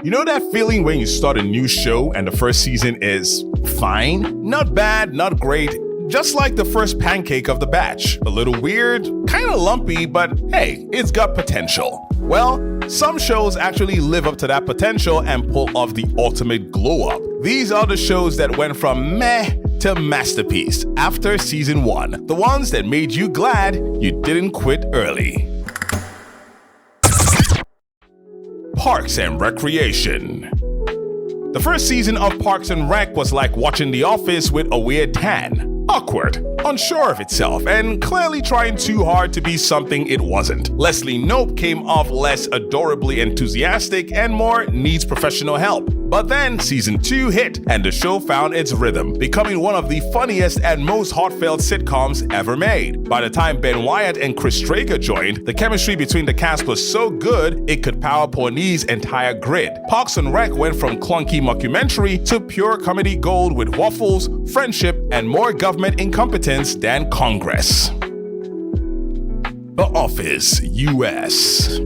You know that feeling when you start a new show and the first season is fine? Not bad, not great, just like the first pancake of the batch. A little weird, kinda lumpy, but hey, it's got potential. Well, some shows actually live up to that potential and pull off the ultimate glow up. These are the shows that went from meh to masterpiece after season 1. The ones that made you glad you didn't quit early. Parks and Recreation. The first season of Parks and Rec was like watching The Office with a weird tan. Awkward, unsure of itself, and clearly trying too hard to be something it wasn't. Leslie Knope came off less adorably enthusiastic and more needs professional help. But then season 2 hit and the show found its rhythm, becoming one of the funniest and most heartfelt sitcoms ever made. By the time Ben Wyatt and Chris Traeger joined, the chemistry between the cast was so good it could power Pawnee's entire grid. Parks and Rec went from clunky mockumentary to pure comedy gold with waffles, friendship, and more government incompetence than Congress. The Office US.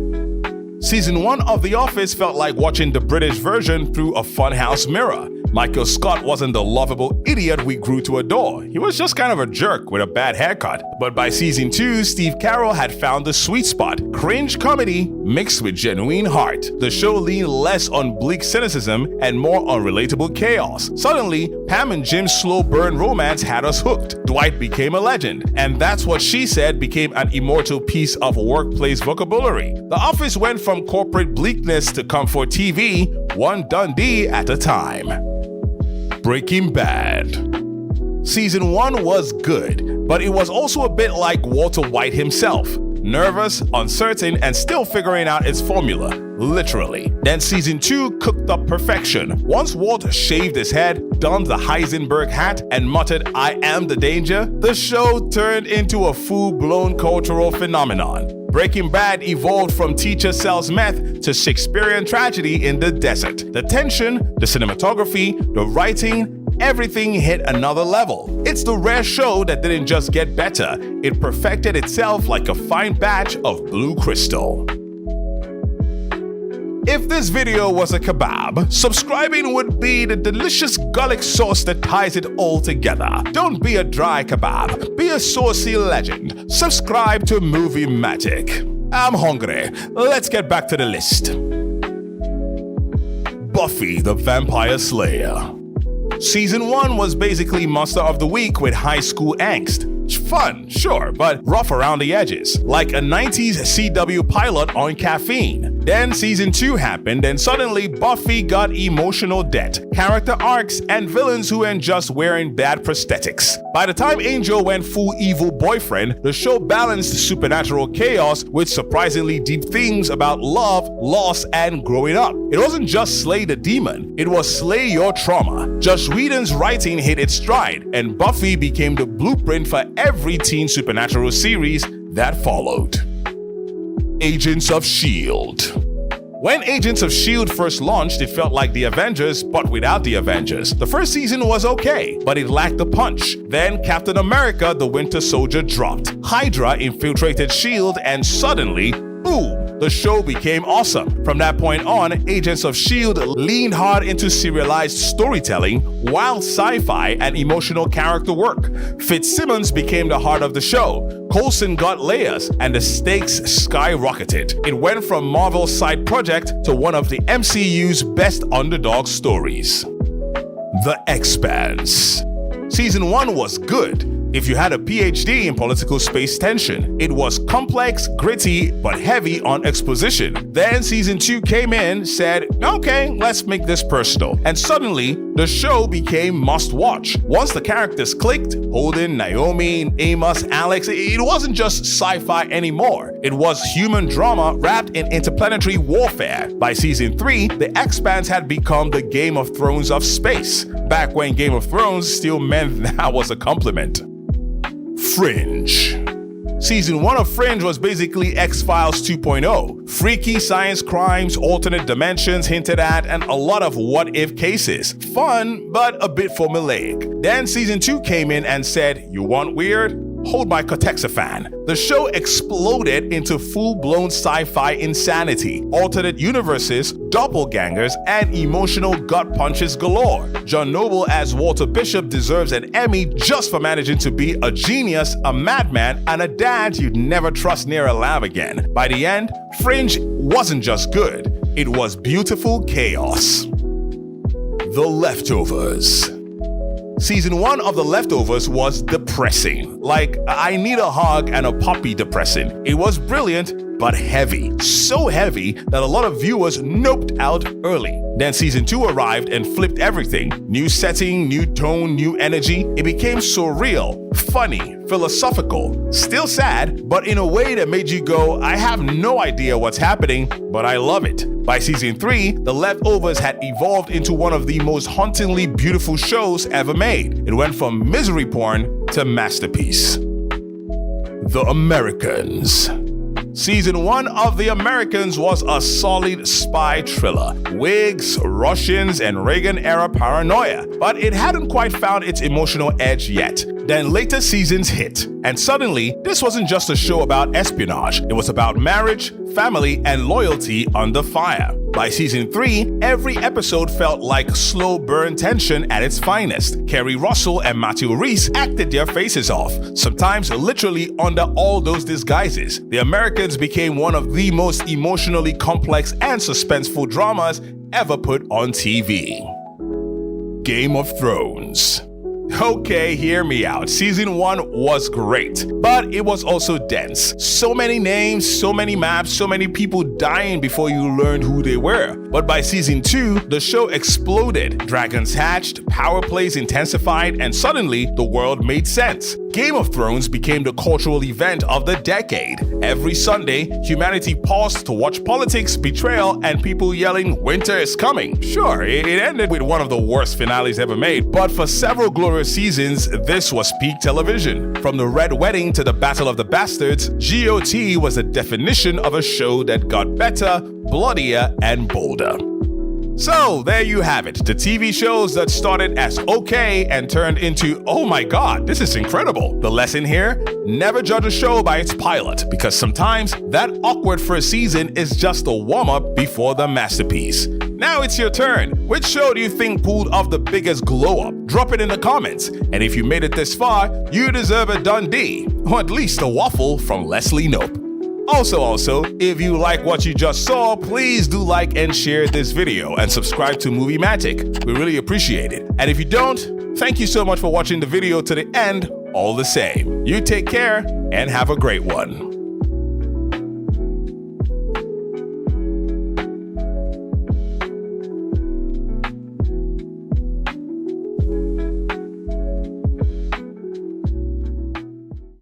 Season 1 of The Office felt like watching the British version through a funhouse mirror. Michael Scott wasn't the lovable idiot we grew to adore. He was just kind of a jerk with a bad haircut. But by season 2, Steve Carell had found the sweet spot. Cringe comedy mixed with genuine heart. The show leaned less on bleak cynicism and more on relatable chaos. Suddenly, Pam and Jim's slow burn romance had us hooked. Dwight became a legend, and That's What She Said became an immortal piece of workplace vocabulary. The Office went from corporate bleakness to comfort TV, one Dundee at a time. Breaking Bad. Season 1 was good, but it was also a bit like Walter White himself. Nervous, uncertain, and still figuring out its formula, literally. Then season 2 cooked up perfection. Once Walt shaved his head, donned the Heisenberg hat, and muttered, "I am the danger," the show turned into a full-blown cultural phenomenon. Breaking Bad evolved from teacher sells meth to Shakespearean tragedy in the desert. The tension, the cinematography, the writing, everything hit another level. It's the rare show that didn't just get better, it perfected itself like a fine batch of blue crystal. If this video was a kebab, subscribing would be the delicious garlic sauce that ties it all together. Don't be a dry kebab, be a saucy legend. Subscribe to Movie Magic. I'm hungry. Let's get back to the list. Buffy the Vampire Slayer. Season 1 was basically Monster of the Week with high school angst. Fun, sure, but rough around the edges, like a 90s CW pilot on caffeine. Then season 2 happened and suddenly Buffy got emotional debt, character arcs, and villains who ain't just wearing bad prosthetics. By the time Angel went full evil boyfriend, the show balanced supernatural chaos with surprisingly deep themes about love, loss, and growing up. It wasn't just slay the demon, it was slay your trauma. Joss Whedon's writing hit its stride, and Buffy became the blueprint for every teen supernatural series that followed. Agents of S.H.I.E.L.D. When Agents of S.H.I.E.L.D. first launched, it felt like the Avengers, but without the Avengers. The first season was okay, but it lacked the punch. Then Captain America: The Winter Soldier dropped. Hydra infiltrated S.H.I.E.L.D. and suddenly, boom! The show became awesome. From that point on, Agents of S.H.I.E.L.D. leaned hard into serialized storytelling, wild sci-fi, and emotional character work. Fitzsimmons became the heart of the show. Coulson got layers, and the stakes skyrocketed. It went from Marvel's side project to one of the MCU's best underdog stories. The Expanse. Season 1 was good. If you had a PhD in political space tension, it was complex, gritty, but heavy on exposition. Then season 2 came in, said, okay, let's make this personal. And suddenly, the show became must-watch. Once the characters clicked, Holden, Naomi, Amos, Alex, it wasn't just sci-fi anymore. It was human drama wrapped in interplanetary warfare. By season 3, The Expanse had become the Game of Thrones of space. Back when Game of Thrones still meant that was a compliment. Fringe. Season 1 of Fringe was basically X-Files 2.0. Freaky science crimes, alternate dimensions hinted at, and a lot of what-if cases. Fun, but a bit formulaic. Then season 2 came in and said, you want weird? hold my Cortexiphan. The show exploded into full-blown sci-fi insanity, alternate universes, doppelgangers, and emotional gut punches galore. John Noble as Walter Bishop deserves an Emmy just for managing to be a genius, a madman, and a dad you'd never trust near a lab again. By the end, Fringe wasn't just good, it was beautiful chaos. The Leftovers. Season 1 of The Leftovers was depressing. Like, I need a hug and a puppy depressing. It was brilliant, but heavy. So heavy that a lot of viewers noped out early. Then Season 2 arrived and flipped everything. New setting, new tone, new energy. It became surreal, funny, philosophical, still sad, but in a way that made you go, I have no idea what's happening, but I love it. By Season 3, The Leftovers had evolved into one of the most hauntingly beautiful shows ever made. It went from misery porn to masterpiece. The Americans. Season 1 of The Americans was a solid spy thriller. Wigs, Russians, and Reagan-era paranoia. But it hadn't quite found its emotional edge yet. Then later seasons hit, and suddenly, this wasn't just a show about espionage. It was about marriage, family, and loyalty under fire. By Season 3, every episode felt like slow burn tension at its finest. Kerry Russell and Matthew Rhys acted their faces off, sometimes literally under all those disguises. The Americans became one of the most emotionally complex and suspenseful dramas ever put on TV. Game of Thrones. Okay, hear me out. Season 1 was great, but it was also dense. So many names, so many maps, so many people dying before you learned who they were. But by Season 2, the show exploded. Dragons hatched, power plays intensified, and suddenly the world made sense. Game of Thrones became the cultural event of the decade. Every Sunday, humanity paused to watch politics, betrayal, and people yelling, "Winter is coming." Sure, it ended with one of the worst finales ever made, but for several glorious seasons, this was peak television. From the Red Wedding to the Battle of the Bastards, GOT was the definition of a show that got better, bloodier, and bolder. So there you have it, the TV shows that started as okay and turned into, oh my god, this is incredible. The lesson here, never judge a show by its pilot, because sometimes that awkward first season is just a warm-up before the masterpiece. Now it's your turn. Which show do you think pulled off the biggest glow-up? Drop it in the comments. And if you made it this far, you deserve a Dundee, or at least a waffle from Leslie Knope. Also, if you like what you just saw, please do like and share this video and subscribe to Moviematic. We really appreciate it. And if you don't, thank you so much for watching the video to the end all the same. You take care and have a great one.